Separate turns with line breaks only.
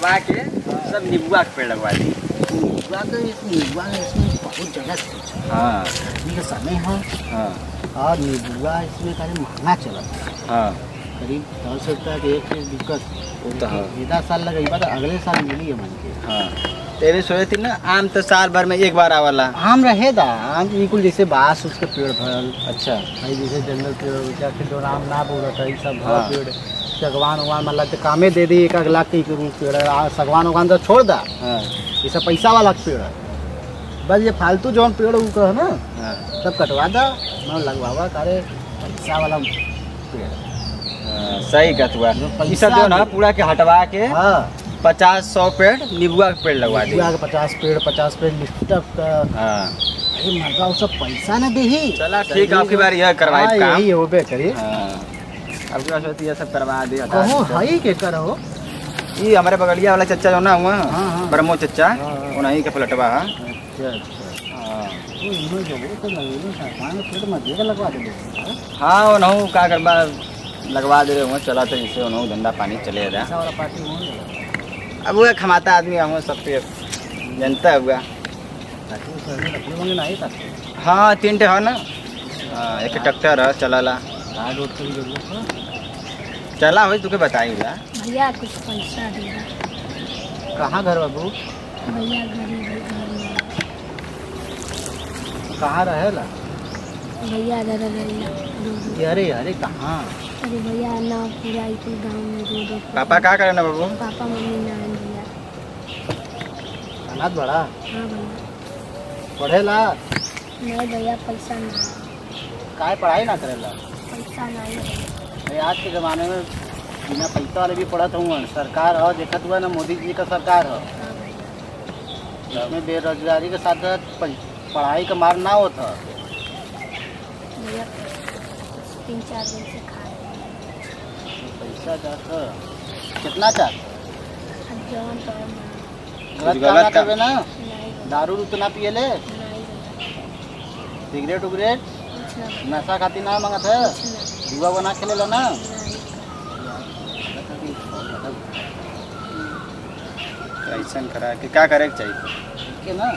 हटवा के सब नींबुआ के पेड़ लगवा दी।
नींबुआ तो इसमें बहुत जगह है।
हाँ
गर्मी का समय है।
हाँ
और नींबुआ इसमें काफी महंगा चला है।
हाँ
करीब 10 रुपया के एक चीज दिक्कत
तो हाँ।
इधर साल लगे तो अगले साल मिली है मन के।
हाँ तेरे सोचे थी ना आम तो साल भर में एक बार आवाला।
आम रहेगा आम बिल्कुल जैसे बांस उसके पेड़ भरल।
अच्छा
भाई जैसे जंगल पेड़ के जो आम ना बोल रहा है सब
हाँ।
पेड़ सगवान उगवान मतलब तो कामे दे दी 1 लाख के पेड़ है। सगवान उगवान तो छोड़ दा।
हाँ
ये सब पैसा वाला पेड़ है। बस ये फालतू जौन पेड़ उग है ना
हाँ
सब कटवा दा मैं लगवावा करे पैसा वाला पेड़।
सही कथुआ ये सब जो ना पूरा के हटवा के
हाँ
50-100 पेड़ नींबुआ के पेड़ लगवा दी।
नींबुआ के 50 पेड़ लिफ्टअप का।
हाँ
अरे मर्दा सब पैसा ना दे ही।
चला ठीक है आपकी बार यह करवाए
हाँ,
काम
यही होबे करी।
हाँ अब क्या सोचती है सब करवा दे
कहो हई के करो
ये हमारे बगलिया वाला चच्चा जो ना हुआ
हाँ, हाँ।
ब्रह्मो चच्चा
हाँ, हाँ।
वो नहीं के पलटवा है।
अच्छा अच्छा
हाँ
तो इन्हों जो वो तो लगेगा सामान पेड़ मत देगा लगवा दे।
हाँ वो नहू का करवा लगवा दे रहे हुए चला तो जिससे उन्होंने धंधा पानी चले रहा।
पैसा वाला पार्टी होंगे
अब वो खमाता आदमी हम सब पे जनता हुआ।
ताकि उस में रखने होंगे नहीं ताकि
हाँ 3 है ना। हाँ एक ट्रैक्टर है चला
कार्ड वोट की जरूरत है।
चला हो तुके बताई हुआ
भैया कुछ पैसा दे।
कहाँ घर बाबू
भैया गरीब है घर में।
कहाँ रहेला
भैया दादा भैया
ये अरे अरे कहाँ
अरे भैया ना पूरा इतने गाँव में रोड
पापा क्या करे ना बाबू।
पापा मम्मी नारायण भैया।
अनाथ बड़ा
हाँ भैया
पढ़ेला
नहीं भैया पैसा ना
काहे पढ़ाई ना करेला।
पैसा नहीं है।
अरे आज के ज़माने में बिना पैसा वाले भी पढ़त हूँ। सरकार हो देखत हुआ ना मोदी जी का सरकार हो
हाँ भैया
इसमें बेरोजगारी के साथ साथ पढ़ाई का मार ना होता।
भैया 3-4 दिन से खा रहे हैं।
पैसा चाहता कितना चाहता
अब जवान तो है ना।
गलत काम ना करबे ना।
नहीं भैया,
दारू तो ना पियले
नहीं भैया
सिगरेट उगरेट
कुछ ना
नशा खाती ना मांगत है
कुछ
जुआ बना खेले ला ना।
ना नहीं।
ऐसा करा कि क्या करे चाहिए
के ना